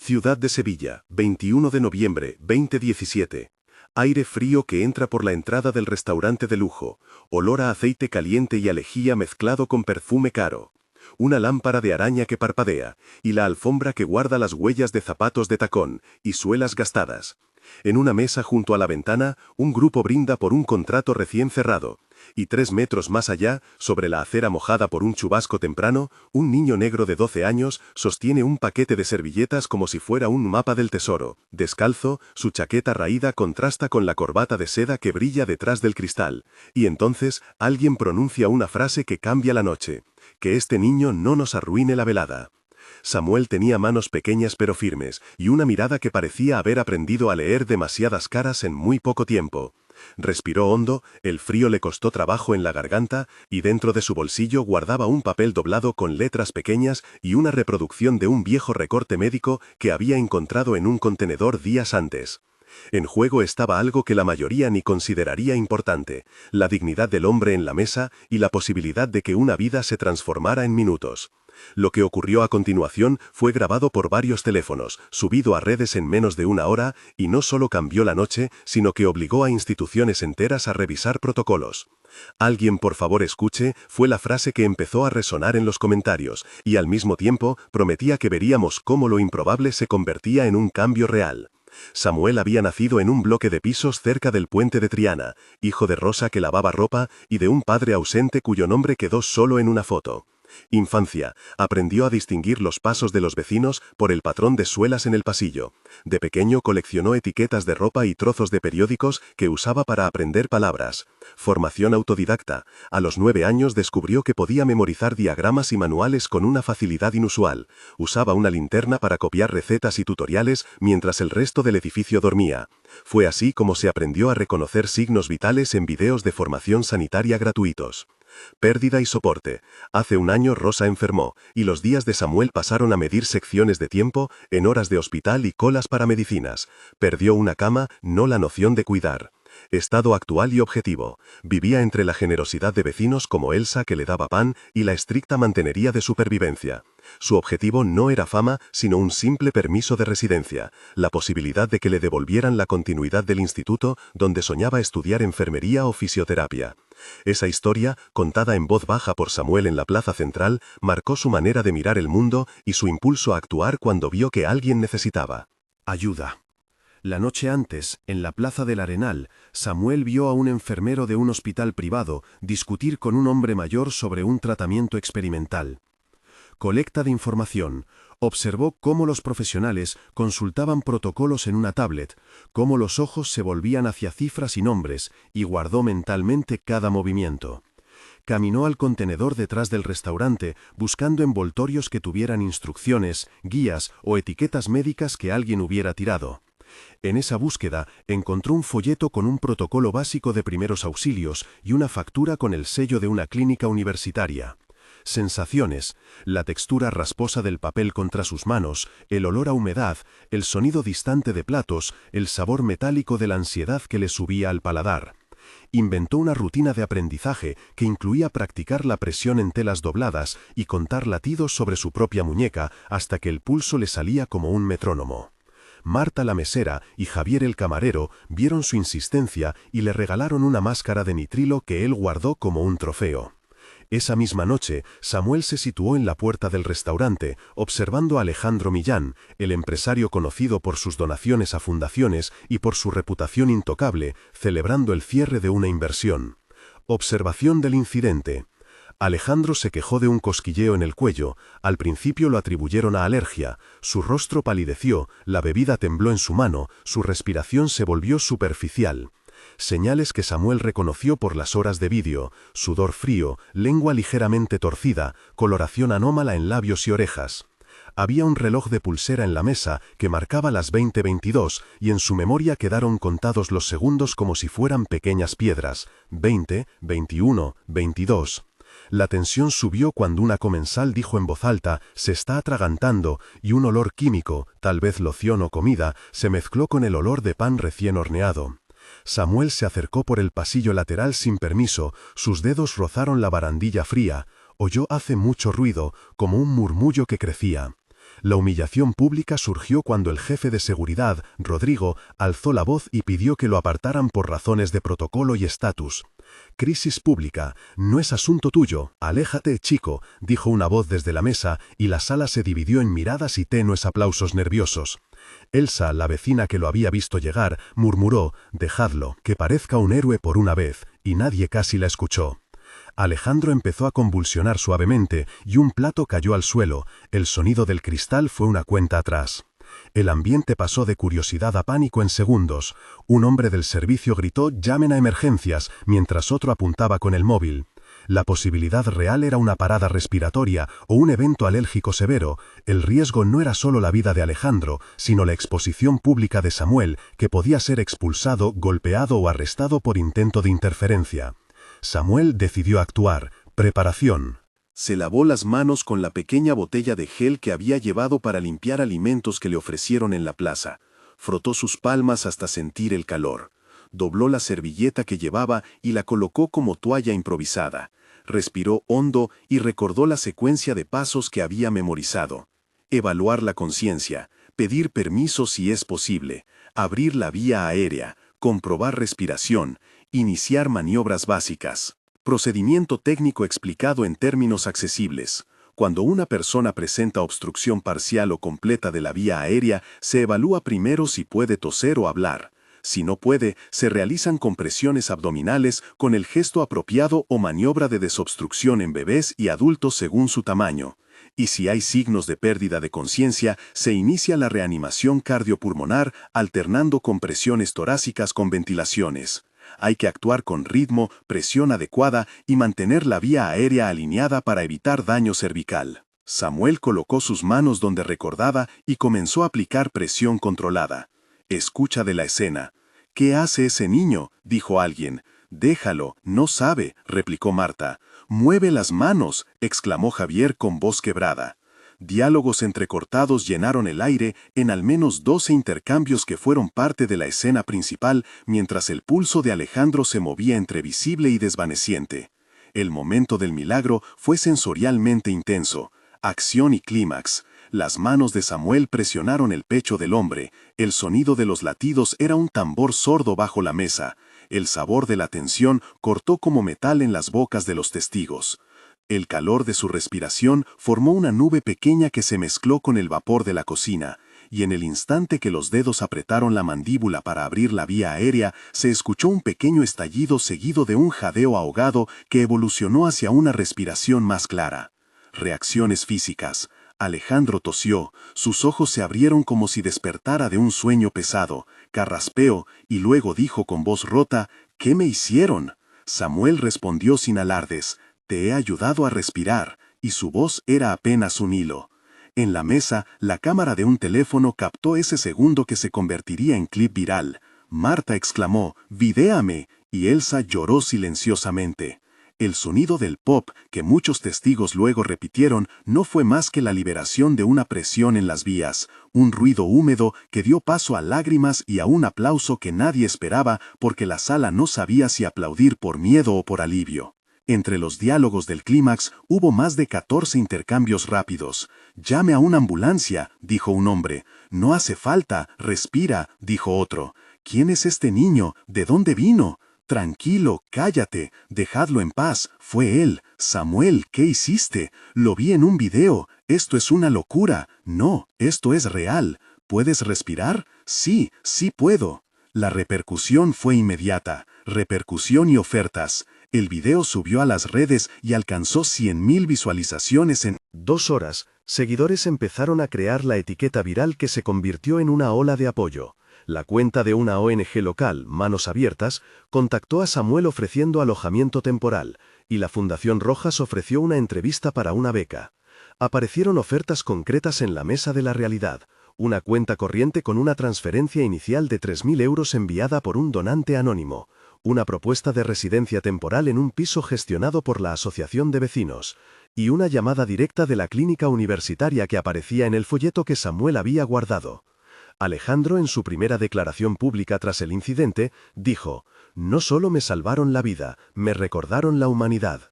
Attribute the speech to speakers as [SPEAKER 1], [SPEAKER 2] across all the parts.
[SPEAKER 1] Ciudad de Sevilla, 21 de noviembre, 2017. Aire frío que entra por la entrada del restaurante de lujo, olor a aceite caliente y a lejía mezclado con perfume caro. Una lámpara de araña que parpadea, y la alfombra que guarda las huellas de zapatos de tacón y suelas gastadas. En una mesa junto a la ventana, un grupo brinda por un contrato recién cerrado, y 3 metros más allá, sobre la acera mojada por un chubasco temprano, un niño negro de 12 años sostiene un paquete de servilletas como si fuera un mapa del tesoro. Descalzo, su chaqueta raída contrasta con la corbata de seda que brilla detrás del cristal, y entonces alguien pronuncia una frase que cambia la noche: que este niño no nos arruine la velada. Samuel tenía manos pequeñas pero firmes, y una mirada que parecía haber aprendido a leer demasiadas caras en muy poco tiempo. Respiró hondo, el frío le costó trabajo en la garganta, y dentro de su bolsillo guardaba un papel doblado con letras pequeñas y una reproducción de un viejo recorte médico que había encontrado en un contenedor días antes. En juego estaba algo que la mayoría ni consideraría importante: la dignidad del hombre en la mesa y la posibilidad de que una vida se transformara en minutos. Lo que ocurrió a continuación fue grabado por varios teléfonos, subido a redes en menos de una hora, y no solo cambió la noche, sino que obligó a instituciones enteras a revisar protocolos. «Alguien por favor escuche» fue la frase que empezó a resonar en los comentarios, y al mismo tiempo prometía que veríamos cómo lo improbable se convertía en un cambio real. Samuel había nacido en un bloque de pisos cerca del puente de Triana, hijo de Rosa que lavaba ropa y de un padre ausente cuyo nombre quedó solo en una foto. Infancia: aprendió a distinguir los pasos de los vecinos por el patrón de suelas en el pasillo. De pequeño coleccionó etiquetas de ropa y trozos de periódicos que usaba para aprender palabras. Formación autodidacta: a los 9 años descubrió que podía memorizar diagramas y manuales con una facilidad inusual. Usaba una linterna para copiar recetas y tutoriales mientras el resto del edificio dormía. Fue así como se aprendió a reconocer signos vitales en videos de formación sanitaria gratuitos. Pérdida y soporte: hace un año Rosa enfermó, y los días de Samuel pasaron a medir secciones de tiempo, en horas de hospital y colas para medicinas. Perdió una cama, no la noción de cuidar. Estado actual y objetivo: vivía entre la generosidad de vecinos como Elsa que le daba pan y la estricta mantenería de supervivencia. Su objetivo no era fama, sino un simple permiso de residencia, la posibilidad de que le devolvieran la continuidad del instituto donde soñaba estudiar enfermería o fisioterapia. Esa historia, contada en voz baja por Samuel en la plaza central, marcó su manera de mirar el mundo y su impulso a actuar cuando vio que alguien necesitaba ayuda. La noche antes, en la plaza del Arenal, Samuel vio a un enfermero de un hospital privado discutir con un hombre mayor sobre un tratamiento experimental. Colecta de información: observó cómo los profesionales consultaban protocolos en una tablet, cómo los ojos se volvían hacia cifras y nombres, y guardó mentalmente cada movimiento. Caminó al contenedor detrás del restaurante buscando envoltorios que tuvieran instrucciones, guías o etiquetas médicas que alguien hubiera tirado. En esa búsqueda encontró un folleto con un protocolo básico de primeros auxilios y una factura con el sello de una clínica universitaria. Sensaciones: la textura rasposa del papel contra sus manos, el olor a humedad, el sonido distante de platos, el sabor metálico de la ansiedad que le subía al paladar. Inventó una rutina de aprendizaje que incluía practicar la presión en telas dobladas y contar latidos sobre su propia muñeca hasta que el pulso le salía como un metrónomo. Marta la mesera y Javier el camarero vieron su insistencia y le regalaron una máscara de nitrilo que él guardó como un trofeo. Esa misma noche, Samuel se situó en la puerta del restaurante, observando a Alejandro Millán, el empresario conocido por sus donaciones a fundaciones y por su reputación intocable, celebrando el cierre de una inversión. Observación del incidente: Alejandro se quejó de un cosquilleo en el cuello, al principio lo atribuyeron a alergia, su rostro palideció, la bebida tembló en su mano, su respiración se volvió superficial. Señales que Samuel reconoció por las horas de vídeo: sudor frío, lengua ligeramente torcida, coloración anómala en labios y orejas. Había un reloj de pulsera en la mesa que marcaba las 20:22 y en su memoria quedaron contados los segundos como si fueran pequeñas piedras: 20, 21, 22. La tensión subió cuando una comensal dijo en voz alta: «Se está atragantando», y un olor químico, tal vez loción o comida, se mezcló con el olor de pan recién horneado. Samuel se acercó por el pasillo lateral sin permiso, sus dedos rozaron la barandilla fría, oyó hace mucho ruido, como un murmullo que crecía.
[SPEAKER 2] La humillación pública surgió cuando el jefe de seguridad, Rodrigo, alzó la voz y pidió que lo apartaran por razones de protocolo y estatus. «Crisis pública, no es asunto tuyo, aléjate, chico», dijo una voz desde la mesa, y la sala se dividió en miradas y tenues aplausos nerviosos. Elsa, la vecina que lo había visto llegar, murmuró: «Dejadlo, que parezca un héroe por una vez», y nadie casi la escuchó. Alejandro empezó a convulsionar suavemente y un plato cayó al suelo. El sonido del cristal fue una cuenta atrás. El ambiente pasó de curiosidad a pánico en segundos. Un hombre del servicio gritó: «Llamen a emergencias», mientras otro apuntaba con el móvil. La posibilidad real era una parada respiratoria o un evento alérgico severo. El riesgo no era solo la vida de Alejandro, sino la exposición pública de Samuel, que podía ser expulsado, golpeado o arrestado por intento de interferencia. Samuel decidió actuar. Preparación.
[SPEAKER 1] Se lavó las manos con la pequeña botella de gel que había llevado para limpiar alimentos que le ofrecieron en la plaza. Frotó sus palmas hasta sentir el calor. Dobló la servilleta que llevaba y la colocó como toalla improvisada. Respiró hondo y recordó la secuencia de pasos que había memorizado. Evaluar la conciencia, pedir permiso si es posible, abrir la vía aérea, comprobar respiración, iniciar maniobras básicas. Procedimiento técnico explicado en términos accesibles. Cuando una persona presenta obstrucción parcial o completa de la vía aérea, se evalúa primero si puede toser o hablar. Si no puede, se realizan compresiones abdominales con el gesto apropiado o maniobra de desobstrucción en bebés y adultos según su tamaño. Y si hay signos de pérdida de conciencia, se inicia la reanimación cardiopulmonar alternando compresiones torácicas con ventilaciones. Hay que actuar con ritmo, presión adecuada y mantener la vía aérea alineada para evitar daño cervical. Samuel colocó sus manos donde recordaba y comenzó a aplicar presión controlada. Escucha de la escena. «¿Qué hace ese niño?», dijo alguien. «Déjalo, no sabe», replicó Marta. «Mueve las manos», exclamó Javier con voz quebrada. Diálogos entrecortados llenaron el aire en al menos 12 intercambios que fueron parte de la escena principal, mientras el pulso de Alejandro se movía entre visible y desvaneciente. El momento del milagro fue sensorialmente intenso. Acción y clímax. Las manos de Samuel presionaron el pecho del hombre. El sonido de los latidos era un tambor sordo bajo la mesa. El sabor de la tensión cortó como metal en las bocas de los testigos. El calor de su respiración formó una nube pequeña que se mezcló con el vapor de la cocina, y en el instante que los dedos apretaron la mandíbula para abrir la vía aérea, se escuchó un pequeño estallido seguido de un jadeo ahogado que evolucionó hacia una respiración más clara. Reacciones físicas. Alejandro tosió, sus ojos se abrieron como si despertara de un sueño pesado, carraspeó y luego dijo con voz rota: «¿Qué me hicieron?». Samuel respondió sin alardes: «Te he ayudado a respirar», y su voz era apenas un hilo. En la mesa, la cámara de un teléfono captó ese segundo que se convertiría en clip viral. Marta exclamó: «¡Vidéame!», y Elsa lloró silenciosamente. El sonido del pop, que muchos testigos luego repitieron, no fue más que la liberación de una presión en las vías, un ruido húmedo que dio paso a lágrimas y a un aplauso que nadie esperaba porque la sala no sabía si aplaudir por miedo o por alivio. Entre los diálogos del clímax hubo más de 14 intercambios rápidos. «Llame a una ambulancia», dijo un hombre. «No hace falta, respira», dijo otro. «¿Quién es este niño? ¿De dónde vino?». «Tranquilo, cállate, dejadlo en paz, fue él». «Samuel, ¿qué hiciste? Lo vi en un video, esto es una locura». «No, esto es real». «¿Puedes respirar?». «Sí, sí puedo». La repercusión fue inmediata, repercusión y ofertas. El video subió a las redes y alcanzó 100.000 visualizaciones en
[SPEAKER 2] 2 horas. Seguidores empezaron a crear la etiqueta viral que se convirtió en una ola de apoyo. La cuenta de una ONG local, Manos Abiertas, contactó a Samuel ofreciendo alojamiento temporal, y la Fundación Rojas ofreció una entrevista para una beca. Aparecieron ofertas concretas en la mesa de la realidad, una cuenta corriente con una transferencia inicial de 3.000 euros enviada por un donante anónimo, una propuesta de residencia temporal en un piso gestionado por la Asociación de Vecinos, y una llamada directa de la clínica universitaria que aparecía en el folleto que Samuel había guardado. Alejandro, en su primera declaración pública tras el incidente, dijo: «No solo me salvaron la vida, me recordaron la humanidad».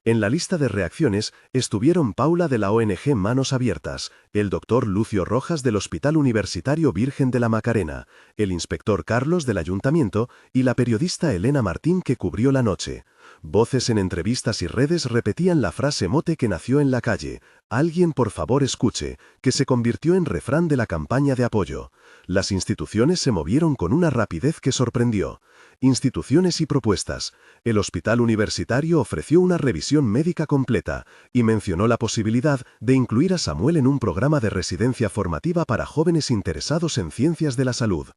[SPEAKER 2] En la lista de reacciones estuvieron Paula de la ONG Manos Abiertas, el doctor Lucio Rojas del Hospital Universitario Virgen de la Macarena, el inspector Carlos del Ayuntamiento y la periodista Elena Martín que cubrió la noche. Voces en entrevistas y redes repetían la frase mote que nació en la calle, «Alguien por favor escuche», que se convirtió en refrán de la campaña de apoyo. Las instituciones se movieron con una rapidez que sorprendió. Instituciones y propuestas. El Hospital Universitario ofreció una revisión médica completa y mencionó la posibilidad de incluir a Samuel en un programa de residencia formativa para jóvenes interesados en ciencias de la salud.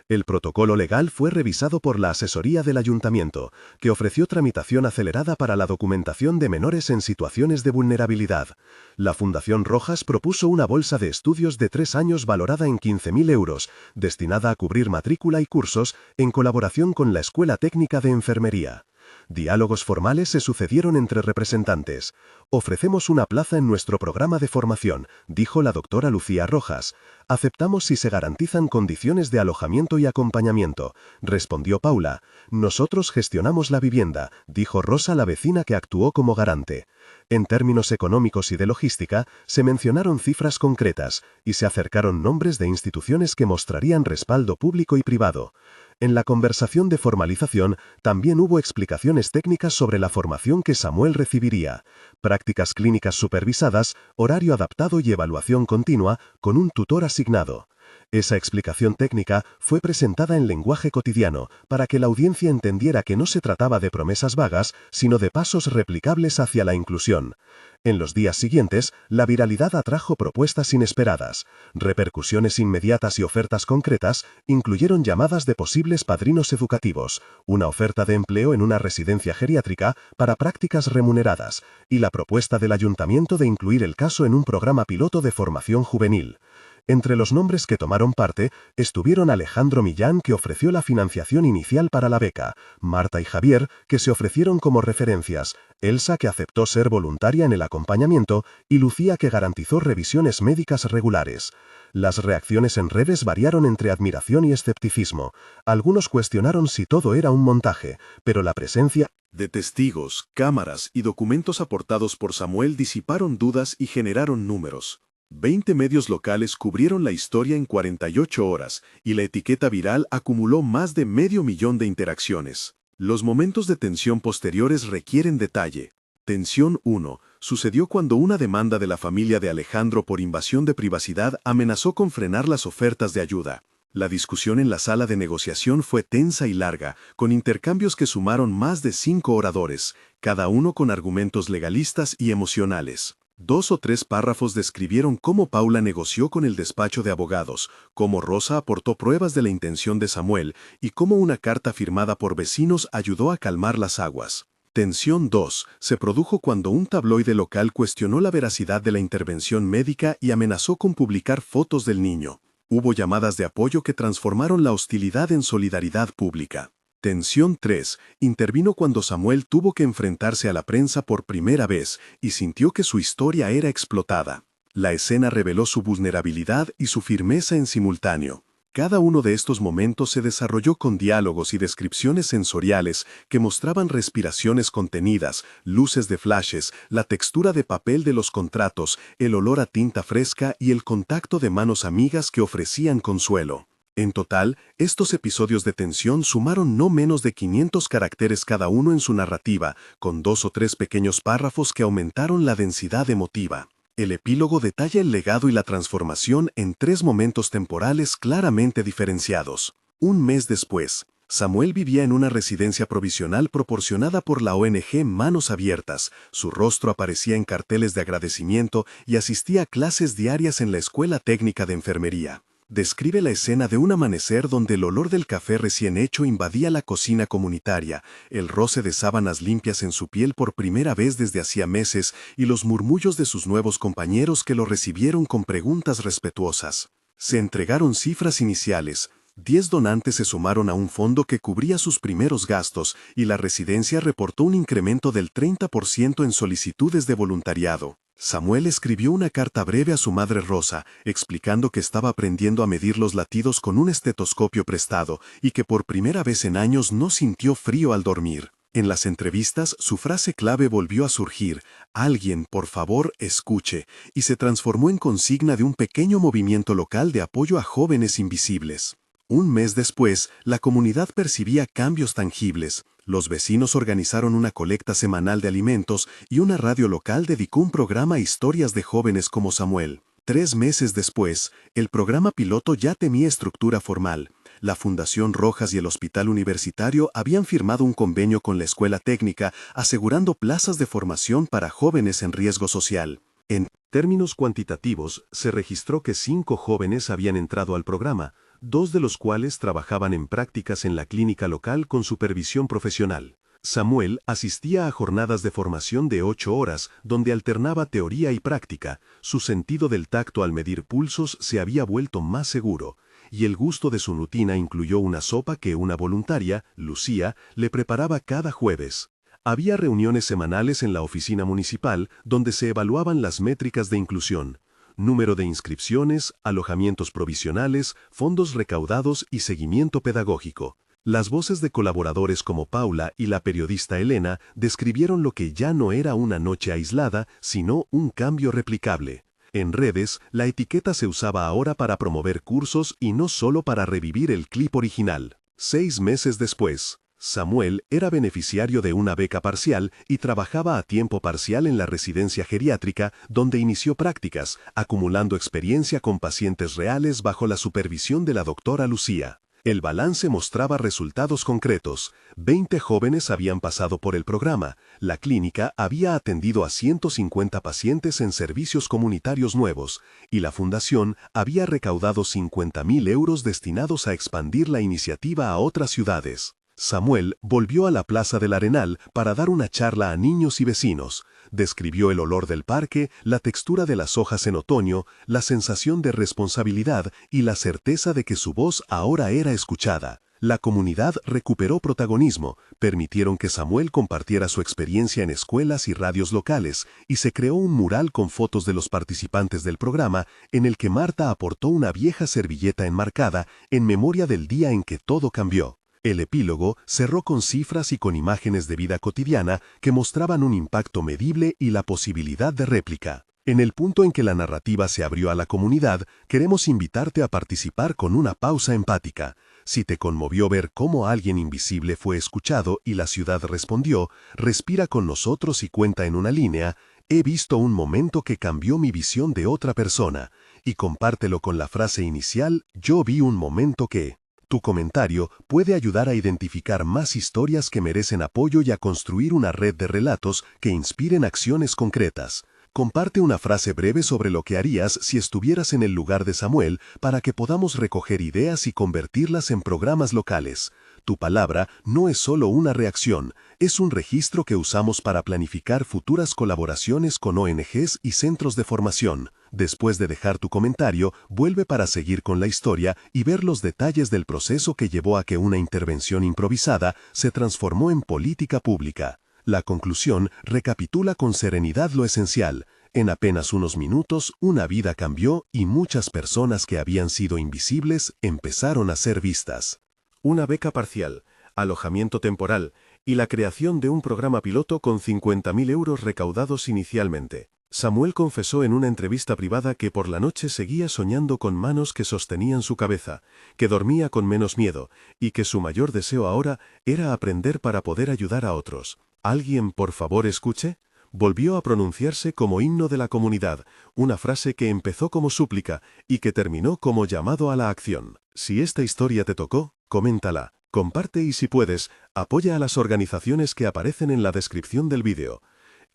[SPEAKER 2] El protocolo legal fue revisado por la asesoría del Ayuntamiento, que ofreció tramitación acelerada para la documentación de menores en situaciones de vulnerabilidad. La Fundación Rojas propuso una bolsa de estudios de 3 años valorada en 15.000 euros, destinada a cubrir matrícula y cursos en colaboración con la Escuela Técnica de Enfermería. Diálogos formales se sucedieron entre representantes. «Ofrecemos una plaza en nuestro programa de formación», dijo la doctora Lucía Rojas. «Aceptamos si se garantizan condiciones de alojamiento y acompañamiento», respondió Paula. «Nosotros gestionamos la vivienda», dijo Rosa, la vecina que actuó como garante. En términos económicos y de logística, se mencionaron cifras concretas y se acercaron nombres de instituciones que mostrarían respaldo público y privado. En la conversación de formalización también hubo explicaciones técnicas sobre la formación que Samuel recibiría, prácticas clínicas supervisadas, horario adaptado y evaluación continua con un tutor asignado. Esa explicación técnica fue presentada en lenguaje cotidiano para que la audiencia entendiera que no se trataba de promesas vagas, sino de pasos replicables hacia la inclusión. En los días siguientes, la viralidad atrajo propuestas inesperadas. Repercusiones inmediatas y ofertas concretas incluyeron llamadas de posibles padrinos educativos, una oferta de empleo en una residencia geriátrica para prácticas remuneradas y la propuesta del ayuntamiento de incluir el caso en un programa piloto de formación juvenil. Entre los nombres que tomaron parte estuvieron Alejandro Millán, que ofreció la financiación inicial para la beca, Marta y Javier, que se ofrecieron como referencias, Elsa, que aceptó ser voluntaria en el acompañamiento, y Lucía, que garantizó revisiones médicas regulares. Las reacciones en redes variaron entre admiración y escepticismo. Algunos cuestionaron si todo era un montaje, pero la presencia
[SPEAKER 1] de testigos, cámaras y documentos aportados por Samuel disiparon dudas y generaron números. 20 medios locales cubrieron la historia en 48 horas y la etiqueta viral acumuló más de 500.000 de interacciones. Los momentos de tensión posteriores requieren detalle. Tensión 1. Sucedió cuando una demanda de la familia de Alejandro por invasión de privacidad amenazó con frenar las ofertas de ayuda. La discusión en la sala de negociación fue tensa y larga, con intercambios que sumaron más de 5 oradores, cada uno con argumentos legalistas y emocionales. 2 o 3 párrafos describieron cómo Paula negoció con el despacho de abogados, cómo Rosa aportó pruebas de la intención de Samuel y cómo una carta firmada por vecinos ayudó a calmar las aguas. Tensión 2 se produjo cuando un tabloide local cuestionó la veracidad de la intervención médica y amenazó con publicar fotos del niño. Hubo llamadas de apoyo que transformaron la hostilidad en solidaridad pública. Tensión 3 intervino cuando Samuel tuvo que enfrentarse a la prensa por primera vez y sintió que su historia era explotada. La escena reveló su vulnerabilidad y su firmeza en simultáneo. Cada uno de estos momentos se desarrolló con diálogos y descripciones sensoriales que mostraban respiraciones contenidas, luces de flashes, la textura de papel de los contratos, el olor a tinta fresca y el contacto de manos amigas que ofrecían consuelo. En total, estos episodios de tensión sumaron no menos de 500 caracteres cada uno en su narrativa, con 2 o 3 pequeños párrafos que aumentaron la densidad emotiva. El epílogo detalla el legado y la transformación en 3 momentos temporales claramente diferenciados. Un mes después, Samuel vivía en una residencia provisional proporcionada por la ONG Manos Abiertas. Su rostro aparecía en carteles de agradecimiento y asistía a clases diarias en la Escuela Técnica de Enfermería. Describe la escena de un amanecer donde el olor del café recién hecho invadía la cocina comunitaria, el roce de sábanas limpias en su piel por primera vez desde hacía meses y los murmullos de sus nuevos compañeros que lo recibieron con preguntas respetuosas. Se entregaron cifras iniciales. 10 donantes se sumaron a un fondo que cubría sus primeros gastos y la residencia reportó un incremento del 30% en solicitudes de voluntariado. Samuel escribió una carta breve a su madre Rosa, explicando que estaba aprendiendo a medir los latidos con un estetoscopio prestado y que por primera vez en años no sintió frío al dormir. En las entrevistas, su frase clave volvió a surgir: "Alguien, por favor, escuche", y se transformó en consigna de un pequeño movimiento local de apoyo a jóvenes invisibles. Un mes después, la comunidad percibía cambios tangibles. Los vecinos organizaron una colecta semanal de alimentos y una radio local dedicó un programa a historias de jóvenes como Samuel. 3 meses después, el programa piloto ya tenía estructura formal. La Fundación Rojas y el Hospital Universitario habían firmado un convenio con la Escuela Técnica, asegurando plazas de formación para jóvenes en riesgo social. En términos cuantitativos, se registró que 5 jóvenes habían entrado al programa, 2 de los cuales trabajaban en prácticas en la clínica local con supervisión profesional. Samuel asistía a jornadas de formación de 8 horas, donde alternaba teoría y práctica. Su sentido del tacto al medir pulsos se había vuelto más seguro, y el gusto de su rutina incluyó una sopa que una voluntaria, Lucía, le preparaba cada jueves. Había reuniones semanales en la oficina municipal donde se evaluaban las métricas de inclusión: número de inscripciones, alojamientos provisionales, fondos recaudados y seguimiento pedagógico. Las voces de colaboradores como Paula y la periodista Elena describieron lo que ya no era una noche aislada, sino un cambio replicable. En redes, la etiqueta se usaba ahora para promover cursos y no solo para revivir el clip original. 6 meses después, Samuel era beneficiario de una beca parcial y trabajaba a tiempo parcial en la residencia geriátrica, donde inició prácticas, acumulando experiencia con pacientes reales bajo la supervisión de la doctora Lucía. El balance mostraba resultados concretos. 20 jóvenes habían pasado por el programa. La clínica había atendido a 150 pacientes en servicios comunitarios nuevos, y la fundación había recaudado 50.000 euros destinados a expandir la iniciativa a otras ciudades. Samuel volvió a la Plaza del Arenal para dar una charla a niños y vecinos. Describió el olor del parque, la textura de las hojas en otoño, la sensación de responsabilidad y la certeza de que su voz ahora era escuchada. La comunidad recuperó protagonismo, permitieron que Samuel compartiera su experiencia en escuelas y radios locales, y se creó un mural con fotos de los participantes del programa, en el que Marta aportó una vieja servilleta enmarcada en memoria del día en que todo cambió. El epílogo cerró con cifras y con imágenes de vida cotidiana que mostraban un impacto medible y la posibilidad de réplica. En el punto en que la narrativa se abrió a la comunidad, queremos invitarte a participar con una pausa empática. Si te conmovió ver cómo alguien invisible fue escuchado y la ciudad respondió, respira con nosotros y cuenta en una línea: "He visto un momento que cambió mi visión de otra persona", y compártelo con la frase inicial: "Yo vi un momento que". Tu comentario puede ayudar a identificar más historias que merecen apoyo y a construir una red de relatos que inspiren acciones concretas. Comparte una frase breve sobre lo que harías si estuvieras en el lugar de Samuel para que podamos recoger ideas y convertirlas en programas locales. Tu palabra no es solo una reacción, es un registro que usamos para planificar futuras colaboraciones con ONGs y centros de formación. Después de dejar tu comentario, vuelve para seguir con la historia y ver los detalles del proceso que llevó a que una intervención improvisada se transformó en política pública. La conclusión recapitula con serenidad lo esencial. En apenas unos minutos, una vida cambió y muchas personas que habían sido invisibles empezaron a ser vistas. Una beca parcial, alojamiento temporal y la creación de un programa piloto con 50.000 euros recaudados inicialmente. Samuel confesó en una entrevista privada que por la noche seguía soñando con manos que sostenían su cabeza, que dormía con menos miedo y que su mayor deseo ahora era aprender para poder ayudar a otros. ¿Alguien, por favor, escuche? Volvió a pronunciarse como himno de la comunidad, una frase que empezó como súplica y que terminó como llamado a la acción. Si esta historia te tocó, coméntala, comparte y si puedes, apoya a las organizaciones que aparecen en la descripción del vídeo.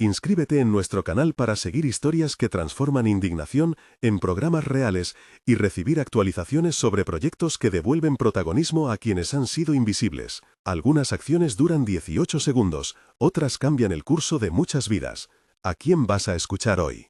[SPEAKER 1] Inscríbete en nuestro canal para seguir historias que transforman indignación en programas reales y recibir actualizaciones sobre proyectos que devuelven protagonismo a quienes han sido invisibles. Algunas acciones duran 18 segundos, otras cambian el curso de muchas vidas. ¿A quién vas a escuchar hoy?